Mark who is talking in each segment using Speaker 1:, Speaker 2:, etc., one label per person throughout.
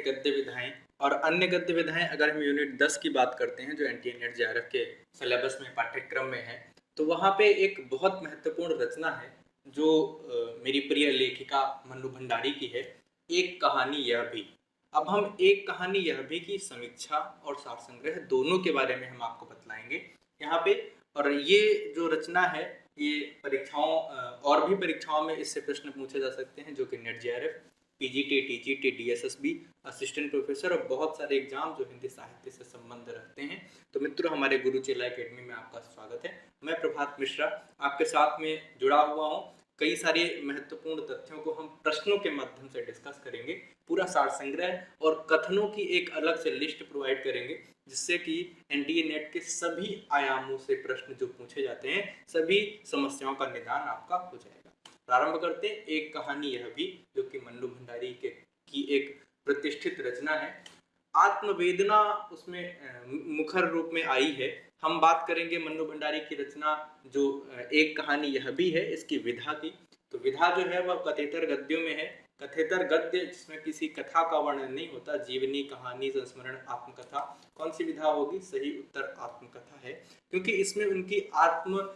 Speaker 1: गद्य विधाएं और अन्य गद्य विधाएं अगर हम यूनिट 10 की बात करते हैं जो एनटीए नेट जेआरएफ के सिलेबस में पाठ्यक्रम में है, तो वहाँ पे एक बहुत महत्वपूर्ण रचना है जो मेरी प्रिय लेखिका मन्नू भंडारी की है, एक कहानी यह भी। अब हम एक कहानी यह भी की समीक्षा और सार संग्रह दोनों के बारे में हम आपको बतलाएंगे यहाँ पे। और ये जो रचना है ये परीक्षाओं और भी परीक्षाओं में इससे प्रश्न पूछे जा सकते हैं, जो कि net JRF, PGT, TGT, DSSB, assistant professor और बहुत सारे एग्जाम जो हिंदी साहित्य से संबंध रखते हैं। तो मित्रों, हमारे गुरु चेला एकेडमी में आपका स्वागत है। मैं प्रभात मिश्रा आपके साथ में जुड़ा हुआ हूँ। कई सारे महत्वपूर्ण तथ्यों को हम प्रश्नों के माध्यम से डिस्कस करेंगे, पूरा सार संग्रह और कथनों की एक अलग से लिस्ट प्रोवाइड करेंगे, जिससे कि एनटीए नेट के सभी आयामों से प्रश्न जो पूछे जाते हैं, सभी समस्याओं का निदान आपका हो जाएगा। प्रारंभ करते हैं एक कहानी यह भी, जो कि मन्नू भंडारी की एक प्रतिष्ठित रचना है। आत्मवेदना उसमें मुखर रूप में आई है। हम बात करेंगे मन्नू भंडारी की रचना जो एक कहानी यह भी है, इसकी विधा की। तो विधा जो है वह कथेतर गद्यों में है। कथेतर गद्य जिसमें किसी कथा का वर्णन नहीं होता, जीवनी, कहानी, संस्मरण, आत्मकथा। कौन सी विधा होगी? सही उत्तर आत्मकथा है, क्योंकि इसमें उनकी आत्म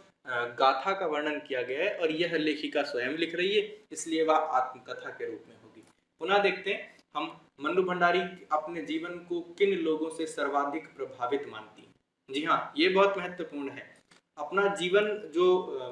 Speaker 1: गाथा का वर्णन किया गया है और यह लेखिका स्वयं लिख रही है, इसलिए वह आत्मकथा के रूप में होगी। पुनः देखते हैं हम मन्नू भंडारी अपने जीवन को किन लोगों से सर्वाधिक प्रभावित मानती है। जी हाँ, ये बहुत महत्वपूर्ण है। अपना जीवन जो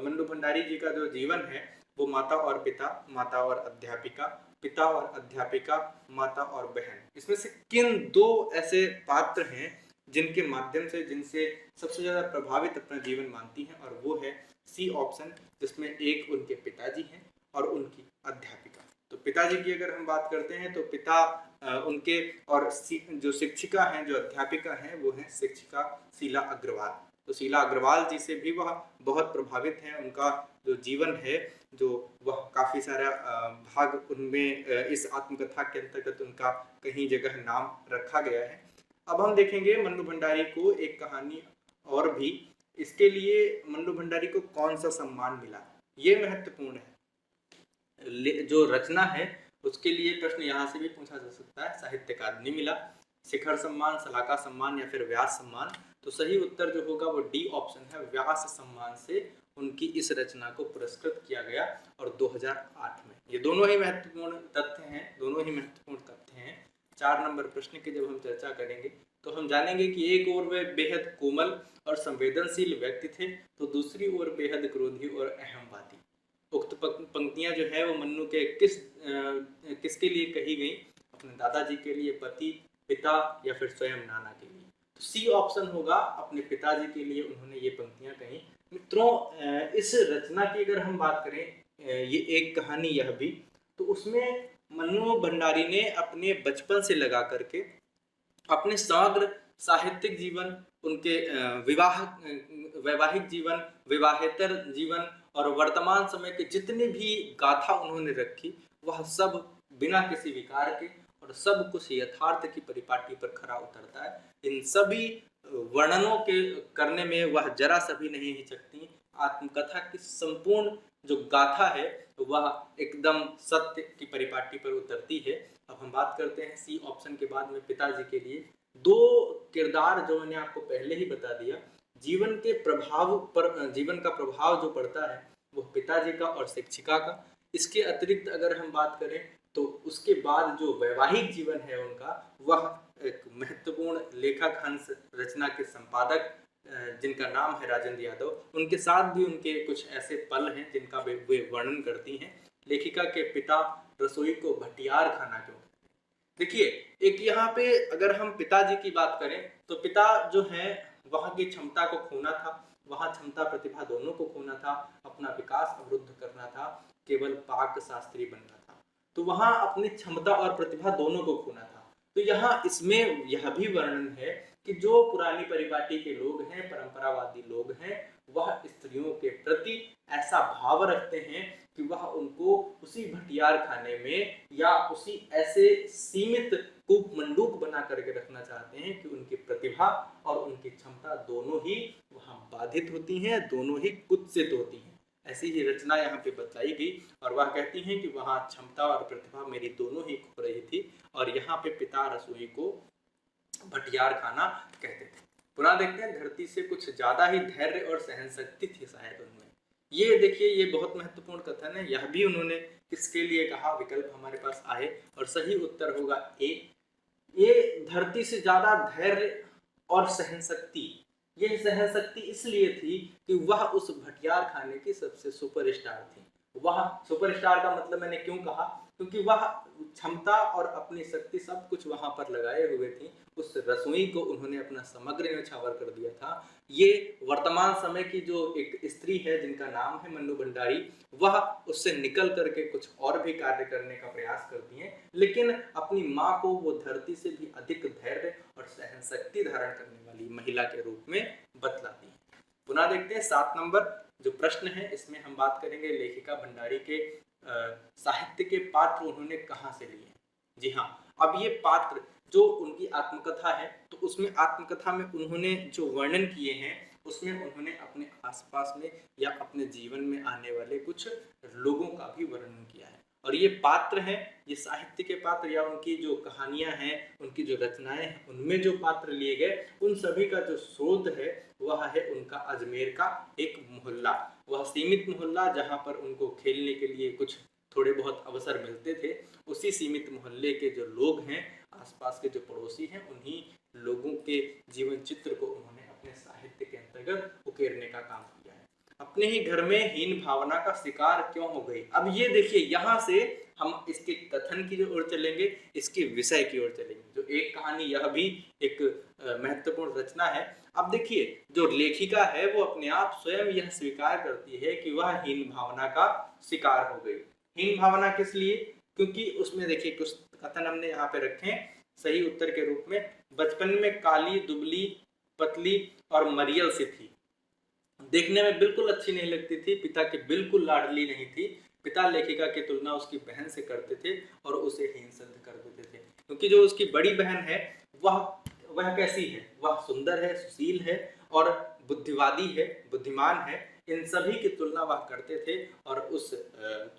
Speaker 1: मन्नू भंडारी जी का जो जीवन है वो माता और पिता, माता और अध्यापिका, पिता और अध्यापिका, माता और बहन, इसमें से किन दो ऐसे पात्र हैं जिनके माध्यम से जिनसे सबसे ज्यादा प्रभावित अपना जीवन मानती हैं, और वो है सी ऑप्शन, जिसमें एक उनके पिताजी हैं और उनकी अध्यापिका। तो पिताजी की अगर हम बात करते हैं तो पिता उनके, और जो शिक्षिका हैं, जो अध्यापिका हैं, वो हैं शिक्षिका शीला अग्रवाल। तो शीला अग्रवाल जी से भी वह बहुत प्रभावित हैं। उनका जो जीवन है, जो वह काफ़ी सारा भाग उनमें इस आत्मकथा के अंतर्गत उनका कहीं जगह नाम रखा गया है। अब हम देखेंगे मन्नू भंडारी को एक कहानी और भी, इसके लिए मन्नू भंडारी को कौन सा सम्मान मिला, ये महत्वपूर्ण है। जो रचना है उसके लिए प्रश्न यहाँ से भी पूछा जा सकता है। साहित्य अकादमी मिला, शिखर सम्मान, सलाका सम्मान या फिर व्यास सम्मान। तो सही उत्तर जो होगा वो डी ऑप्शन है, व्यास सम्मान से उनकी इस रचना को पुरस्कृत किया गया और 2008 में। ये दोनों ही महत्वपूर्ण तथ्य हैं, दोनों ही महत्वपूर्ण तथ्य हैं। 4 नंबर प्रश्न की जब हम चर्चा करेंगे तो हम जानेंगे कि एक ओर वे बेहद कोमल और संवेदनशील व्यक्ति थे, तो दूसरी ओर बेहद क्रोधी और अहमवादी। उक्त पंक्तियां जो है वो मन्नू के किसके लिए कही गई? अपने दादाजी के लिए, पति, पिता या फिर स्वयं नाना के लिए। तो सी ऑप्शन होगा, अपने पिताजी के लिए उन्होंने ये पंक्तियां कही। मित्रों, इस रचना की अगर हम बात करें, ये एक कहानी यह भी, तो उसमें मन्नू भंडारी ने अपने बचपन से लगा करके अपने समग्र साहित्यिक जीवन, उनके वैवाहिक जीवन, विवाहेतर जीवन और वर्तमान समय के जितने भी गाथा उन्होंने रखी, वह सब बिना किसी विकार के और सब कुछ यथार्थ की परिपाटी पर खरा उतरता है। इन सभी वर्णनों के करने में वह जरा सा भी नहीं हिचकती। आत्मकथा की संपूर्ण जो गाथा है वह एकदम सत्य की परिपाटी पर उतरती है। अब हम बात करते हैं सी ऑप्शन के बाद में पिताजी के लिए। 2 किरदार जो मैंने आपको पहले ही बता दिया, जीवन के प्रभाव पर, जीवन का प्रभाव जो पड़ता है वो पिताजी का और शिक्षिका का। इसके अतिरिक्त अगर हम बात करें तो उसके बाद जो वैवाहिक जीवन है उनका, वह एक महत्वपूर्ण लेखक हंस रचना के संपादक जिनका नाम है राजेंद्र यादव, उनके साथ भी उनके कुछ ऐसे पल हैं जिनका वे वर्णन करती हैं। लेखिका के पिता रसोई को भटियार खाना क्यों? देखिए, एक यहाँ पे अगर हम पिताजी की बात करें तो पिता जो है वहाँ की क्षमता को खोना था, वहाँ क्षमता प्रतिभा दोनों को खोना था, अपना विकास अवरुद्ध करना था, केवल पाक शास्त्री बनना था। तो वहाँ अपनी क्षमता और प्रतिभा दोनों को खोना था। तो यहाँ इसमें यह भी वर्णन है कि जो पुरानी परिपाटी के लोग हैं, परंपरावादी लोग हैं, वह स्त्रियों के प्रति ऐसा भाव रखते हैं कि वह उनको उसी भटियार खाने में या उसी ऐसे सीमित कूप मंडूक बना करके रखना चाहते हैं कि उनकी प्रतिभा और उनकी क्षमता दोनों ही वहां बाधित होती हैं, दोनों ही कुत्सित होती हैं। ऐसी ही रचना यहाँ पे बतलाई गई और वह कहती हैं कि वहाँ क्षमता और प्रतिभा मेरी दोनों ही खो रही थी और यहाँ पे पिता रसोई को भटियार खाना कहते थे। पुनः देखते हैं, धरती से कुछ ज्यादा ही धैर्य और सहनशक्ति थी शायद उनमें। ये देखिए, ये बहुत महत्वपूर्ण कथन है। यह भी उन्होंने किसके लिए कहा, विकल्प हमारे पास आए और सही उत्तर होगा ए। ये धरती से ज्यादा धैर्य और सहनशक्ति, ये सहनशक्ति इसलिए थी कि वह उस भटियार खाने की सबसे सुपरस्टार थी। वह सुपरस्टार का मतलब मैंने क्यों कहा, क्योंकि वह क्षमता और अपनी शक्ति सब कुछ वहां पर लगाए हुए थी। उस रसोई को उन्होंने अपना समग्र न्यौछावर कर दिया था। ये वर्तमान समय की जो एक स्त्री है जिनका नाम है मन्नू भंडारी, वह उससे निकल करके कुछ और भी कार्य करने का प्रयास करती हैं, लेकिन अपनी माँ को वो धरती से भी अधिक धैर्य और सहनशक्ति धारण करने वाली महिला के रूप में बतलाती है। पुनः देखते हैं 7 नंबर जो प्रश्न है, इसमें हम बात करेंगे लेखिका भंडारी के साहित्य के पात्र उन्होंने कहाँ से लिए। जी हाँ, अब ये पात्र जो उनकी आत्मकथा है, तो उसमें आत्मकथा में उन्होंने जो वर्णन किए हैं उसमें उन्होंने अपने आसपास में या अपने जीवन में आने वाले कुछ लोगों का भी वर्णन किया है। और ये पात्र हैं, ये साहित्य के पात्र या उनकी जो कहानियां हैं, उनकी जो रचनाएं हैं, उनमें जो पात्र लिए गए, उन सभी का जो स्रोत है वह है उनका अजमेर का एक मोहल्ला। वह सीमित मोहल्ला जहां पर उनको खेलने के लिए कुछ थोड़े बहुत अवसर मिलते थे, उसी सीमित मोहल्ले के जो लोग हैं, आसपास के जो पड़ोसी हैं, उन्हीं लोगों के जीवन चित्र को उन्होंने अपने साहित्य के अंतर्गत उकेरने का काम किया है। अपने ही घर में हीन भावना का शिकार क्यों हो गई। अब ये देखिए, यहाँ से हम इसके कथन की ओर चलेंगे, इसके विषय की ओर चलेंगे। जो एक कहानी, यह भी एक महत्वपूर्ण रचना है। अब देखिए, जो लेखिका है वो अपने आप स्वयं यह स्वीकार करती है कि वह हीन भावना का शिकार हो गई। हीन भावना किस लिए, क्योंकि उसमें देखिए कुछ कथन हमने यहाँ पे रखे हैं सही उत्तर के रूप में। बचपन में काली दुबली पतली और मरियल सी थी, देखने में बिल्कुल अच्छी नहीं लगती थी, पिता की बिल्कुल लाडली नहीं थी। पिता लेखिका की तुलना उसकी बहन से करते थे और उसे हीन सिद्ध कर देते थे, क्योंकि जो उसकी बड़ी बहन है वह कैसी है, वह सुंदर है, सुशील है और बुद्धिवादी है, बुद्धिमान है। इन सभी की तुलना वह करते थे और उस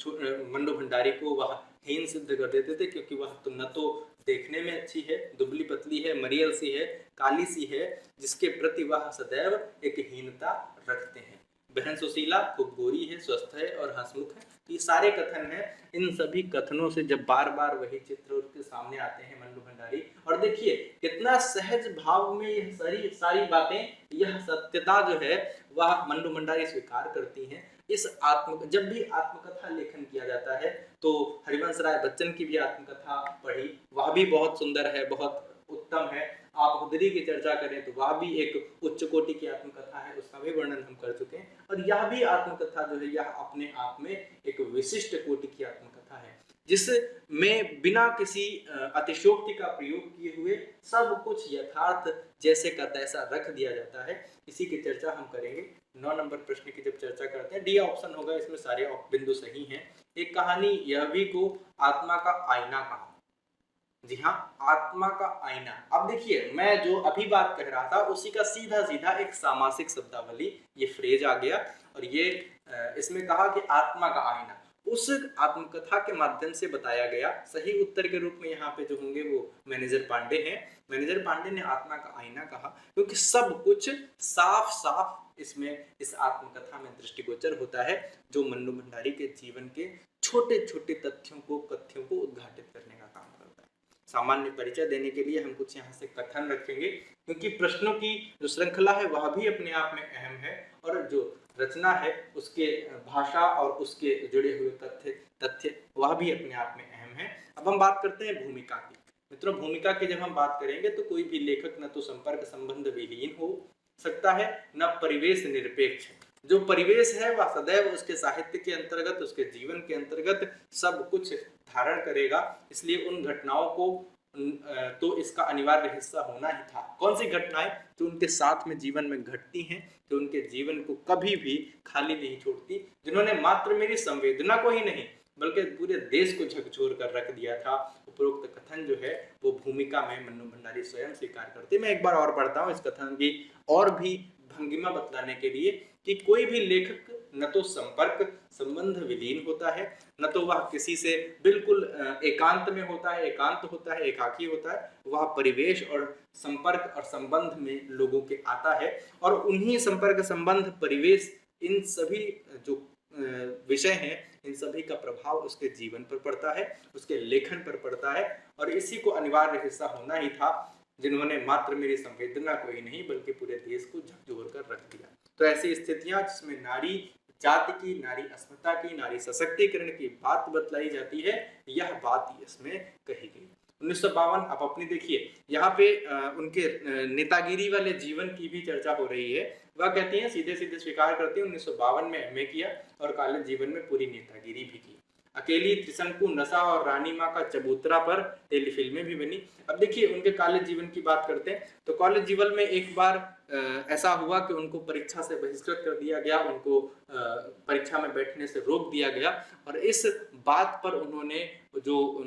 Speaker 1: मन्नू भंडारी को वह हीन सिद्ध कर देते थे, क्योंकि वह न तो देखने में अच्छी है, दुबली पतली है, मरियल सी है, काली सी है, जिसके प्रति वह सदैव एक हीनता रखते हैं। बहन सुशीला खूब गोरी है, स्वस्थ है और हंसमुख है। ये सारे कथन हैं। इन सभी कथनों से जब बार बार वही चित्र उसके सामने आते हैं मन्नू भंडारी, और देखिए कितना सहज भाव में यह सारी बातें, यह सत्यता जो है वह मन्नू भंडारी स्वीकार करती हैं। जब भी आत्मकथा लेखन किया जाता है, तो हरिवंश राय बच्चन की भी आत्मकथा पढ़ी, वह भी बहुत सुंदर है, बहुत उत्तम है। आप हुदरी की चर्चा करें तो वह भी एक उच्च कोटि की आत्मकथा है, उसका भी वर्णन हम कर चुके हैं। और यह भी आत्मकथा जो है, यह अपने आप में एक विशिष्ट कोटि की आत्मकथा है, जिसमें बिना किसी अतिशयोक्ति का प्रयोग किए हुए सब कुछ यथार्थ जैसे का तैसा रख दिया जाता है। इसी की चर्चा हम करेंगे। 9 नंबर प्रश्न की जब चर्चा करते हैं, डी ऑप्शन होगा, इसमें सारे बिंदु सही हैं। एक कहानी यह भी को आत्मा का आईना कहा। जी हाँ, आत्मा का आईना। अब देखिए, मैं जो अभी बात कह रहा था उसी का सीधा सीधा एक सामासिक शब्दावली, ये फ्रेज आ गया और ये इसमें कहा कि आत्मा का आईना उस आत्मकथा के माध्यम से बताया गया। सही उत्तर के रूप में यहाँ पे जो होंगे वो मैनेजर पांडे हैं। मैनेजर पांडे ने आत्मा का आईना कहा क्योंकि सब कुछ साफ साफ इसमें इस आत्मकथा में दृष्टिगोचर होता है, जो मन्नू भंडारी के जीवन के छोटे छोटे तथ्यों को उद्घाटित करने का काम करता है। सामान्य परिचय देने के लिए हम कुछ यहाँ से कथन रखेंगे, क्योंकि प्रश्नों की जो श्रृंखला है वह भी अपने आप में अहम है और जो रचना है उसके भाषा और उसके जुड़े हुए तथ्य वह भी अपने आप में अहम है। अब हम बात करते हैं भूमिका की। मित्रों, भूमिका की जब हम बात करेंगे तो कोई भी लेखक न तो संपर्क संबंध विहीन हो सकता है, न परिवेश निरपेक्ष। जो परिवेश है वह सदैव उसके साहित्य के अंतर्गत, उसके जीवन के अंतर्गत सब कुछ धारण करेगा। इसलिए उन घटनाओं को तो इसका अनिवार्य हिस्सा होना ही था। कौन सी घटनाएं जो उनके साथ में जीवन में घटती हैं, जो उनके जीवन को कभी भी खाली नहीं छोड़ती, जिन्होंने मात्र मेरी संवेदना को ही नहीं बल्कि पूरे देश को झकझोर कर रख दिया था। उपरोक्त कथन जो है वो भूमिका में मन्नू भंडारी स्वयं स्वीकार करते। मैं एक बार और पढ़ता हूँ इस कथन की और भी भंगिमा बतलाने के लिए कि कोई भी लेखक न तो संपर्क संबंध विलीन होता है, न तो वह किसी से बिल्कुल एकांत में होता है, एकांत होता है, एकाकी होता है। वह परिवेश और संपर्क और संबंध में लोगों के आता है, और उन्हीं संपर्क संबंध परिवेश इन सभी जो विषय हैं, इन सभी का प्रभाव उसके जीवन पर पड़ता है, उसके लेखन पर पड़ता है। और इसी को अनिवार्य हिस्सा होना ही था, जिन्होंने मात्र मेरी संवेदना को ही नहीं बल्कि पूरे देश को झकझोर कर रख दिया। तो ऐसी स्थितियां जिसमें नारी जाति की, नारी अस्मिता की, नारी सशक्तिकरण की बात बतलाई जाती है, यह बात इसमें कही गई। 1952 आप अपनी देखिए, यहाँ पे उनके नेतागिरी वाले जीवन की भी चर्चा हो रही है। वह कहती हैं, सीधे सीधे स्वीकार करती हैं, 1952 में एमए किया और कॉलेज जीवन में पूरी नेतागिरी भी की। अकेली, त्रिशंकु, नशा और रानी माँ का चबूतरा पर टेलीफिल्में भी बनी। अब देखिए उनके कॉलेज जीवन की बात करते हैं, तो कॉलेज जीवन में एक बार ऐसा हुआ कि उनको परीक्षा से बहिष्कृत कर दिया गया, उनको परीक्षा में बैठने से रोक दिया गया। और इस बात पर उन्होंने जो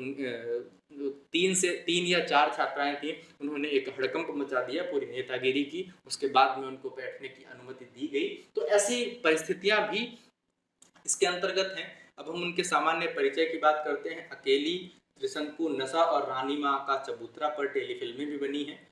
Speaker 1: 3 या 4 छात्राएं थी, उन्होंने एक हड़कंप मचा दिया पूरी नेतागिरी की। उसके बाद में उनको बैठने की अनुमति दी गई। तो ऐसी परिस्थितियां भी इसके अंतर्गत हैं। अब हम उनके सामान्य परिचय की बात करते हैं। अकेली, त्रिशंकु, नशा और रानी माँ का चबूतरा पर टेलीफिल्में भी बनी हैं।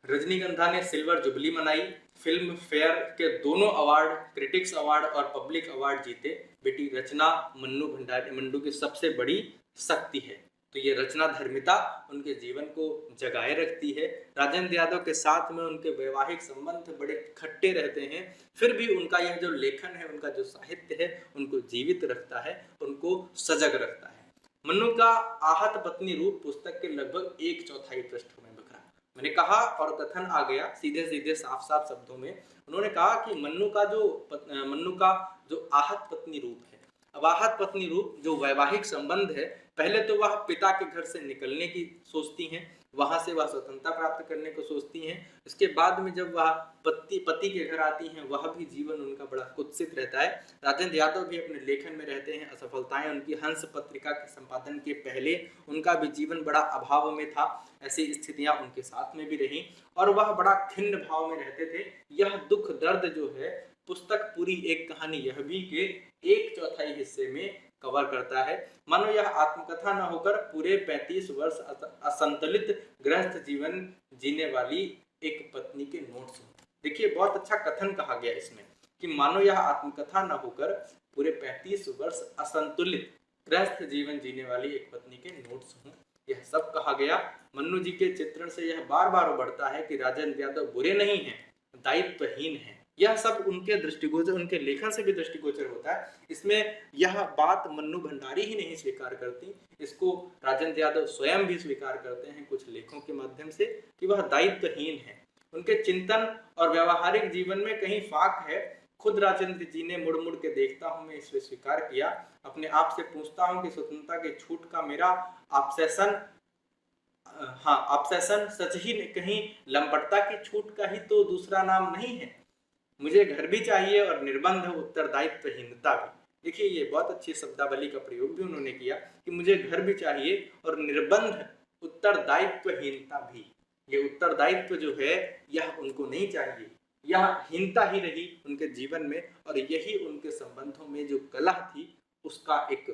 Speaker 1: रजनीगंधा ने सिल्वर जुबली मनाई, फिल्म फेयर के दोनों अवार्ड, क्रिटिक्स अवार्ड और पब्लिक अवार्ड जीते। बेटी रचना मन्नू की सबसे बड़ी शक्ति है। तो ये रचना धर्मिता उनके जीवन को जगाए रखती है। राजेंद्र यादव के साथ में उनके वैवाहिक संबंध बड़े खट्टे रहते हैं, फिर भी उनका यह जो लेखन है, उनका जो साहित्य है, उनको जीवित रखता है, उनको सजग रखता है। मन्नू का आहत पत्नी रूप पुस्तक के लगभग 1/4 पृष्ठों में बिखरा। मैंने कहा और कथन आ गया सीधे सीधे साफ साफ शब्दों में। उन्होंने कहा कि मन्नू का जो आहत पत्नी रूप है, अब आहत पत्नी रूप जो वैवाहिक संबंध है, पहले तो वह पिता के घर से निकलने की सोचती हैं, वहां से वह स्वतंत्रता प्राप्त करने को सोचती हैं। इसके बाद में जब वह पति के घर आती हैं, वह भी जीवन उनका बड़ा कुत्सित रहता है। राजेंद्र यादव भी अपने लेखन में रहते हैं। असफलताएं उनकी हंस पत्रिका के संपादन के पहले उनका भी जीवन बड़ा अभाव में था। ऐसी स्थितियां उनके साथ में भी रही और वह बड़ा खिन्न भाव में रहते थे। यह दुख दर्द जो है, पुस्तक पूरी एक कहानी यह भी के 1/4 हिस्से में कवर करता है। मानो यह आत्मकथा न होकर पूरे 35 वर्ष असंतुलित गृहस्थ जीवन जीने वाली एक पत्नी के नोट्स हों। देखिए बहुत अच्छा कथन कहा गया इसमें कि मानो यह आत्मकथा न होकर पूरे 35 वर्ष असंतुलित गृहस्थ जीवन जीने वाली एक पत्नी के नोट्स हों। यह सब कहा गया। मन्नू जी के चित्रण से यह बार बार उभरता है कि राजेंद्र यादव बुरे नहीं हैं, दायित्वहीन हैं। यह सब उनके दृष्टिगोचर, उनके लेखन से भी दृष्टिगोचर होता है। इसमें यह बात मन्नू भंडारी ही नहीं स्वीकार करती, इसको राजेंद्र यादव स्वयं भी स्वीकार करते हैं कुछ लेखों के माध्यम से कि वह दायित्वहीन है। उनके चिंतन और व्यवहारिक जीवन में कहीं फाक है। खुद राजेंद्र जी ने मुड़ मुड़ के देखता हूं मैं इसे स्वीकार किया, अपने आप से पूछता हूं कि स्वतंत्रता के छूट का मेरा ऑब्सेशन सच ही कहीं लंपटता की छूट का ही तो दूसरा नाम नहीं है। मुझे घर भी चाहिए और निर्बंध उत्तरदायित्वहीनता भी। देखिए ये बहुत अच्छी शब्दावली का प्रयोग भी उन्होंने किया कि मुझे घर भी चाहिए और निर्बंध उत्तरदायित्वहीनता भी। ये उत्तरदायित्व जो है यह उनको नहीं चाहिए, यह हीनता ही रही उनके जीवन में। और यही उनके संबंधों में जो कलह थी उसका एक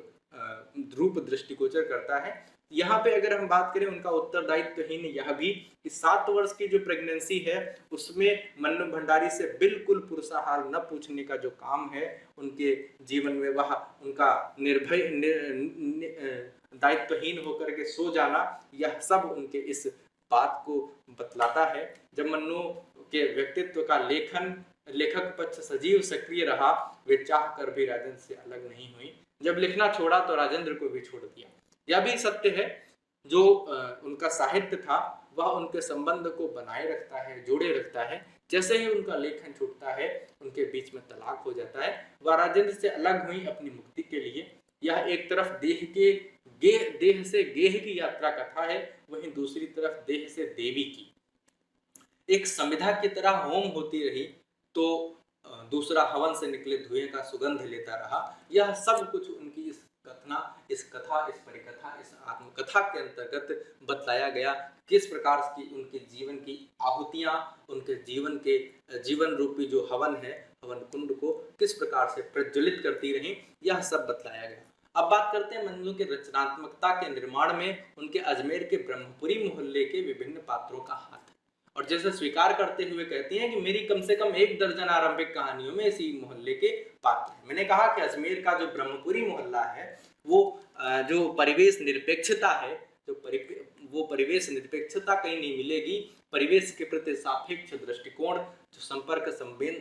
Speaker 1: रूप दृष्टिगोचर करता है। यहाँ पे अगर हम बात करें उनका उत्तरदायित्वहीन, यह भी कि 7 वर्ष की जो प्रेगनेंसी है उसमें मन्नू भंडारी से बिल्कुल पुरुषाहार न पूछने का जो काम है उनके जीवन में, वह उनका निर्भय दायित्वहीन होकर के सो जाना, यह सब उनके इस बात को बतलाता है। जब मन्नू के व्यक्तित्व का लेखक पक्ष सजीव सक्रिय रहा, वे चाह कर भी राजेंद्र से अलग नहीं हुई। जब लिखना छोड़ा तो राजेंद्र को भी छोड़ दिया। यह भी सत्य है, जो उनका साहित्य था वह उनके संबंध को बनाए रखता है, जोड़े रखता है। जैसे ही उनका लेखन छूटता है उनके बीच में तलाक हो जाता है। वह राजेंद्र से अलग हुई अपनी मुक्ति के लिए। यह एक तरफ देह से गेह की यात्रा कथा है, वहीं दूसरी तरफ देह से देवी की एक संविधा की तरह होम होती रही, तो दूसरा हवन से निकले धुएं का सुगंध लेता रहा। यह सब कुछ उनकी इस कथना, इस कथा, इस परिकथा, इस आत्मकथा के अंतर्गत बतलाया गया किस प्रकार की उनके जीवन की आहुतियाँ, उनके जीवन के जीवन रूपी जो हवन है, हवन कुंड को किस प्रकार से प्रज्वलित करती रहीं, यह सब बतलाया गया। अब बात करते हैं मंजू की रचनात्मकता के निर्माण में उनके अजमेर के ब्रह्मपुरी मोहल्ले के विभिन्न पात्रों का हाथ है। और जैसे स्वीकार करते हुए कहती हैं कि मेरी कम से कम 1 दर्जन आरंभिक कहानियों में इसी मोहल्ले के पात्र हैं। मैंने कहा कि अजमेर का जो ब्रह्मपुरी मोहल्ला है वो जो परिवेश निरपेक्षता है, वो परिवेश निरपेक्षता कहीं नहीं मिलेगी। परिवेश के प्रति सापेक्ष दृष्टिकोण, जो संपर्क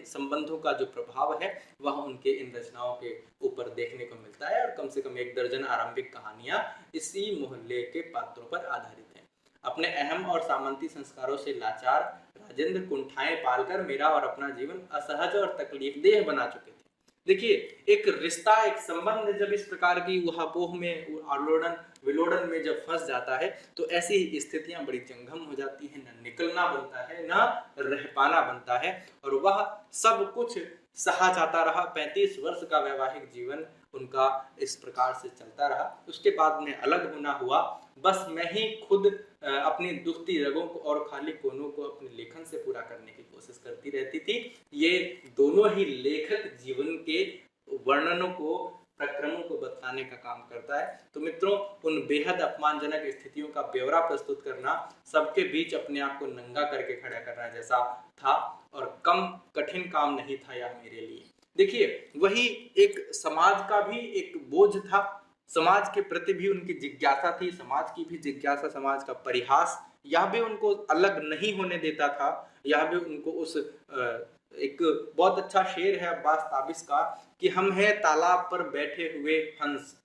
Speaker 1: संबंधों का जो प्रभाव है वह उनके इन रचनाओं के ऊपर देखने को मिलता है। और कम से कम 1 दर्जन आरंभिक कहानियां इसी मोहल्ले के पात्रों पर आधारित हैं। अपने अहम और सामंती संस्कारों से लाचार राजेंद्र कुंठाएं पालकर मेरा और अपना जीवन असहज और तकलीफदेह बना चुके थे। देखिए, एक रिश्ता, एक संबंध जब इस प्रकार की उहापोह में, आलोड़न विलोड़न में जब फंस जाता है तो ऐसी स्थितियां बड़ी जंगम हो जाती है। न निकलना बनता है, न रह पाना बनता है, और वह सब कुछ सहा जाता रहा। 35 वर्ष का वैवाहिक जीवन उनका इस प्रकार से चलता रहा। उसके बाद में अलग होना हुआ। बस मैं ही खुद अपनी दुखती रगों को और खाली कोनों को अपने लेखन से पूरा करने की कोशिश करती रहती थी। ये दोनों ही लेखक जीवन के वर्णनों को, प्रक्रमों को बतलाने का काम करता है। तो मित्रों, उन बेहद अपमानजनक स्थितियों का ब्यौरा प्रस्तुत करना, सबके बीच अपने आप को नंगा करके खड़ा करना जैसा था, और कम कठिन काम नहीं था यह मेरे लिए। देखिए, वही एक समाज का भी एक बोझ था, समाज के प्रति भी उनकी जिज्ञासा थी, समाज की भी जिज्ञासा, समाज का परिहास, यह भी उनको अलग नहीं होने देता था। यह भी उनको उस एक बहुत अच्छा शेर है अब्बास ताबिस का कि हम हैं तालाब पर बैठे हुए हंस।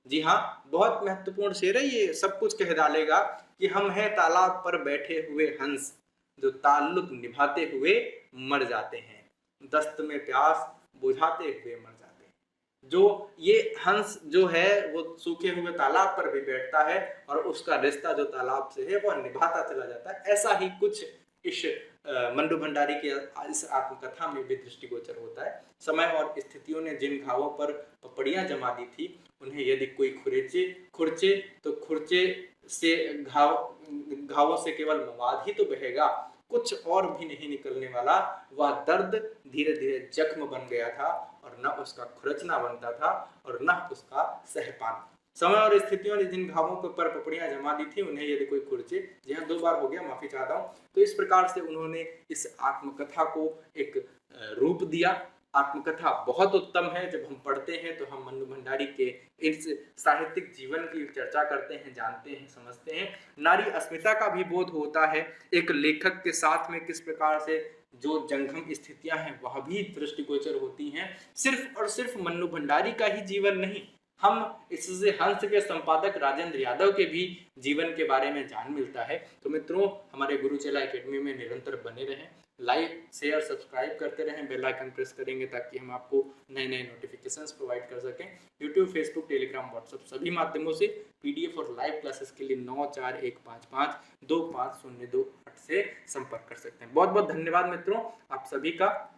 Speaker 1: जी हाँ, बहुत महत्वपूर्ण शेर है ये, सब कुछ कह डालेगा कि हम हैं तालाब पर बैठे हुए हंस, जो ताल्लुक निभाते हुए मर जाते हैं, दस्त में प्यास बुझाते हुए मर जाते हैं। जो ये हंस जो है वो सूखे हुए तालाब पर भी बैठता है और उसका रिश्ता जो तालाब से है वह निभाता चला जाता है। ऐसा ही कुछ इस मंडू भंडारी की इस आत्मकथा में भी दृष्टिगोचर होता है। समय और स्थितियों ने जिन घावों पर पपड़ियां जमा दी थी, उन्हें यदि कोई खुरचे तो खुरचे से घावों से केवल मवाद ही तो बहेगा, कुछ और भी नहीं निकलने वाला। वह दर्द धीरे धीरे जख्म बन गया था, और न उसका खुरचना बनता था और न उसका सह पाना। समय और स्थितियों ने जिन घावों के ऊपर पपड़ियां जमा दी थी, उन्हें यदि कोई खुरचे, जी हाँ 2 बार हो गया, माफी चाहता हूँ। तो इस प्रकार से उन्होंने इस आत्मकथा को एक रूप दिया। आत्मकथा बहुत उत्तम है। जब हम पढ़ते हैं तो हम मंडू भंडारी के इस साहित्यिक जीवन की चर्चा करते हैं, जानते हैं, समझते हैं। नारी अस्मिता का भी बोध होता है। एक लेखक के साथ में किस प्रकार से जो जंगम स्थितियां हैं वह भी दृष्टिगोचर होती हैं। सिर्फ और सिर्फ मंडू भंडारी का ही जीवन नहीं, हम इससे हंस के संपादक राजेंद्र यादव के भी जीवन के बारे में जान मिलता है। तो मित्रों, हमारे गुरुचेला एकेडमी में निरंतर बने रहें, लाइक शेयर सब्सक्राइब करते रहें, बेल आइकन प्रेस करेंगे ताकि हम आपको नए नए नोटिफिकेशंस प्रोवाइड कर सकें। यूट्यूब, फेसबुक, टेलीग्राम, व्हाट्सएप सभी माध्यमों से पीडीएफ और लाइव क्लासेस के लिए 9415525028 से संपर्क कर सकते हैं। बहुत बहुत धन्यवाद मित्रों आप सभी का।